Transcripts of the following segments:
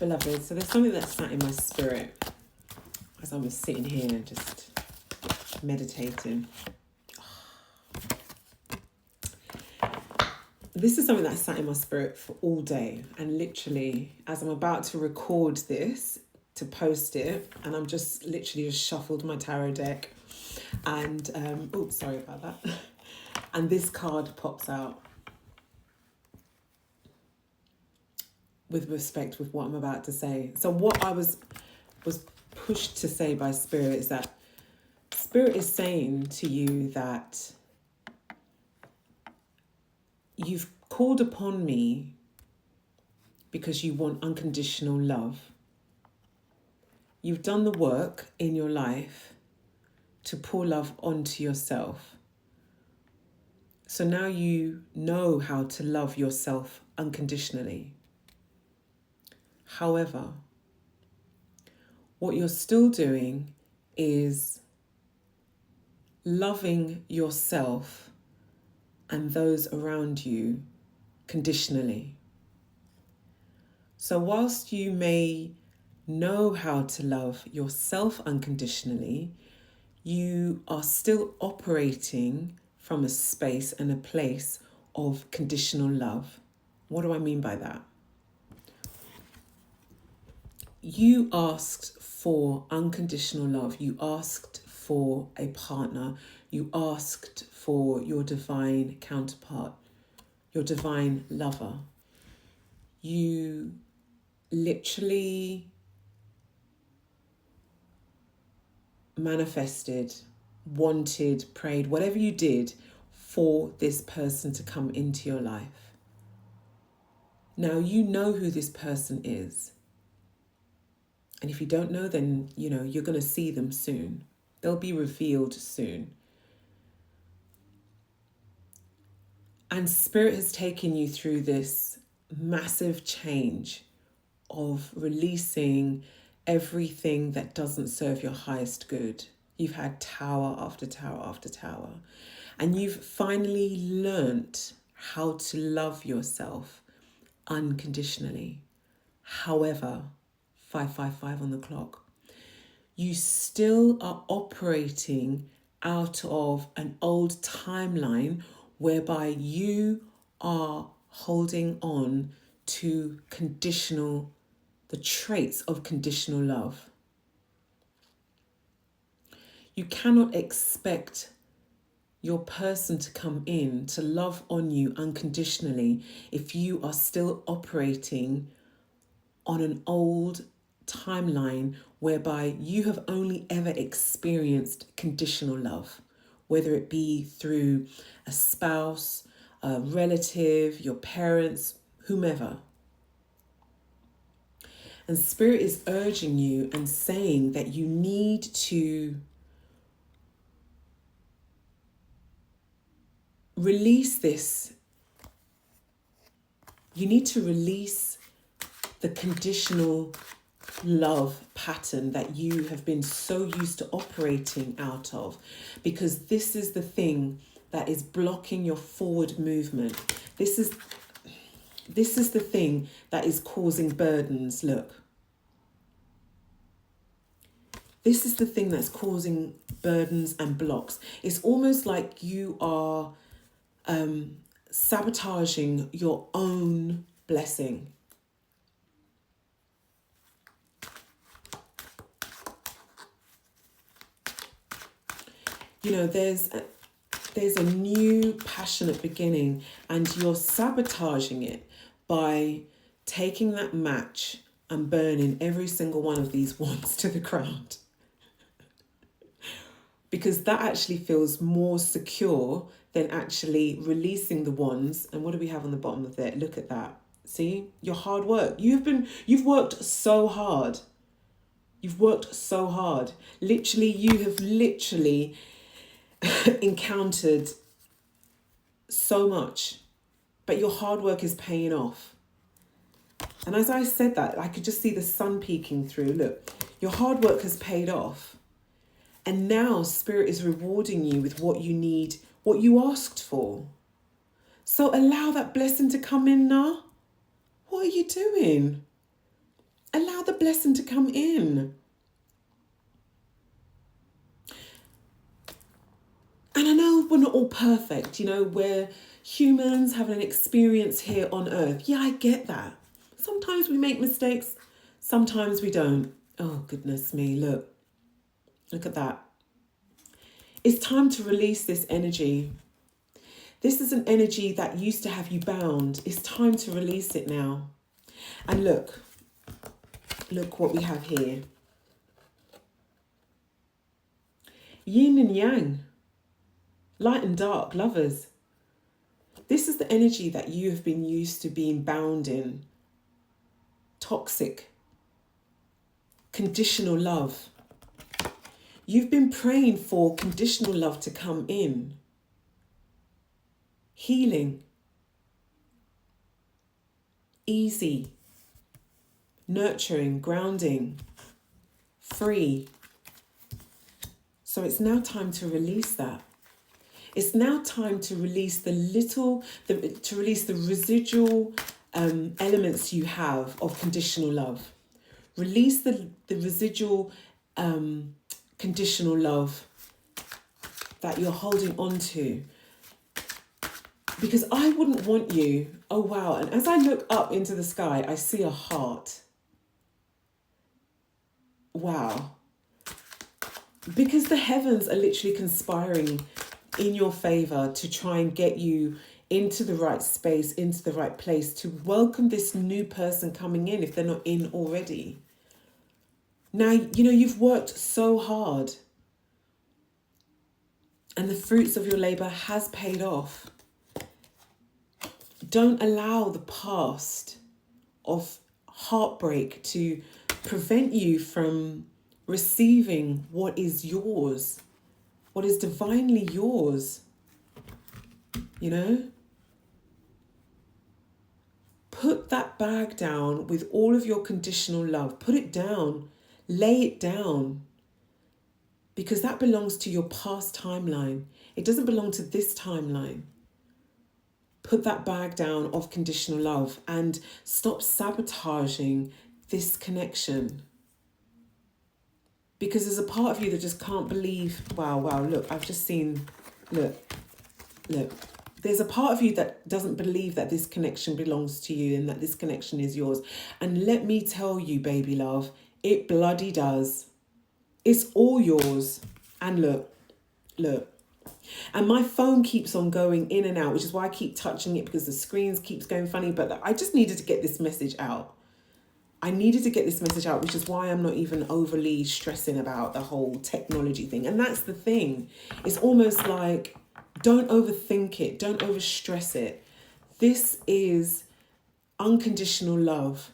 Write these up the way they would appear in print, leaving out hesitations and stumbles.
beloved, so there's something that sat in my spirit as I was sitting here just meditating. This is something that sat in my spirit for all day, and literally as I'm about to record this to post it, and I'm just literally just shuffled my tarot deck, and sorry about that, and this card pops out with respect with what I'm about to say. So what I was pushed to say by Spirit is that Spirit is saying to you that you've called upon me because you want unconditional love. You've done the work in your life to pour love onto yourself. So now you know how to love yourself unconditionally. However, what you're still doing is loving yourself and those around you conditionally. So whilst you may know how to love yourself unconditionally, you are still operating from a space and a place of conditional love. What do I mean by that? You asked for unconditional love. You asked for a partner. You asked for your divine counterpart, your divine lover. You literally manifested, wanted, prayed, whatever you did for this person to come into your life. Now you know who this person is. And if you don't know, then, you're going to see them soon. They'll be revealed soon. And Spirit has taken you through this massive change of releasing everything that doesn't serve your highest good. You've had tower after tower after tower. And you've finally learnt how to love yourself unconditionally. However, 555 on the clock, you still are operating out of an old timeline whereby you are holding on to the traits of conditional love. You cannot expect your person to come in to love on you unconditionally if you are still operating on an old timeline whereby you have only ever experienced conditional love, whether it be through a spouse, a relative, your parents, whomever. And Spirit is urging you and saying that you need to release this. You need to release the conditional love pattern that you have been so used to operating out of, because this is the thing that is blocking your forward movement. This is the thing that is causing burdens. Look, this is the thing that's causing burdens and blocks. It's almost like you are sabotaging your own blessing. There's a new passionate beginning, and you're sabotaging it by taking that match and burning every single one of these wands to the ground. Because that actually feels more secure than actually releasing the wands. And what do we have on the bottom of there? Look at that. See, your hard work. You've worked so hard. You've worked so hard. You have literally encountered so much, but your hard work is paying off. And as I said that, I could just see the sun peeking through. Look, your hard work has paid off. And now Spirit is rewarding you with what you need, what you asked for. So allow that blessing to come in now. What are you doing? Allow the blessing to come in. And I know we're not all perfect, we're humans having an experience here on earth. Yeah, I get that. Sometimes we make mistakes, sometimes we don't. Oh, goodness me, look at that. It's time to release this energy. This is an energy that used to have you bound. It's time to release it now. And look what we have here. Yin and yang, light and dark, lovers. This is the energy that you have been used to being bound in. Toxic, conditional love. You've been praying for conditional love to come in. Healing, easy, nurturing, grounding, free. So it's now time to release that. It's now time to release the residual elements you have of conditional love. Release the residual conditional love that you're holding on to. Because I wouldn't want you, oh wow, and as I look up into the sky, I see a heart. Wow. Because the heavens are literally conspiring in your favor to try and get you into the right space, into the right place, to welcome this new person coming in if they're not in already. Now, you've worked so hard and the fruits of your labor has paid off. Don't allow the past of heartbreak to prevent you from receiving what is yours, what is divinely yours. Put that bag down with all of your conditional love. Put it down. Lay it down. Because that belongs to your past timeline. It doesn't belong to this timeline. Put that bag down of conditional love and stop sabotaging this connection. Because there's a part of you that just can't believe, wow, look, I've just seen, look. There's a part of you that doesn't believe that this connection belongs to you and that this connection is yours. And let me tell you, baby love, it bloody does. It's all yours. And look. And my phone keeps on going in and out, which is why I keep touching it because the screens keeps going funny. But I just needed to get this message out. Which is why I'm not even overly stressing about the whole technology thing. And that's the thing. It's almost like, don't overthink it. Don't overstress it. This is unconditional love.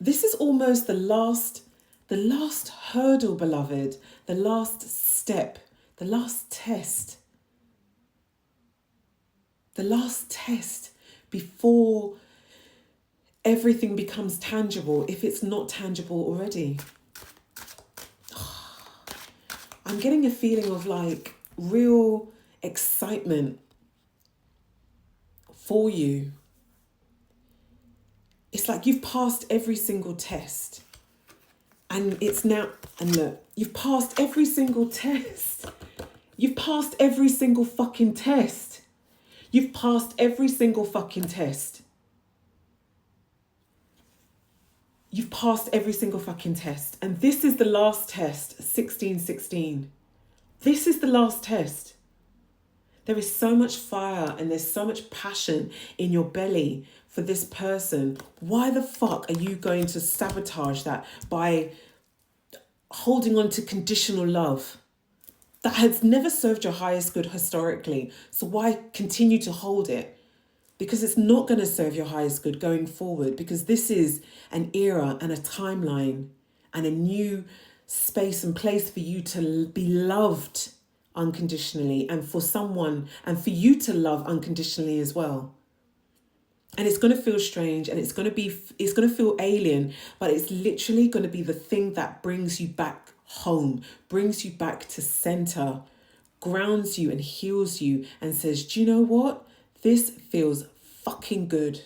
This is almost the last hurdle, beloved. The last step. The last test. The last test before everything becomes tangible, if it's not tangible already. I'm getting a feeling of like real excitement for you. It's like you've passed every single test. And it's now, and look, you've passed every single test. You've passed every single fucking test. You've passed every single fucking test. You've passed every single fucking test. And this is the last test, 1616. This is the last test. There is so much fire and there's so much passion in your belly for this person. Why the fuck are you going to sabotage that by holding on to conditional love? That has never served your highest good historically. So why continue to hold it? Because it's not going to serve your highest good going forward. Because this is an era and a timeline and a new space and place for you to be loved unconditionally and for someone and for you to love unconditionally as well. And it's going to feel strange and it's going to feel alien, but it's literally going to be the thing that brings you back home, brings you back to center, grounds you and heals you and says, do you know what? This feels fucking good.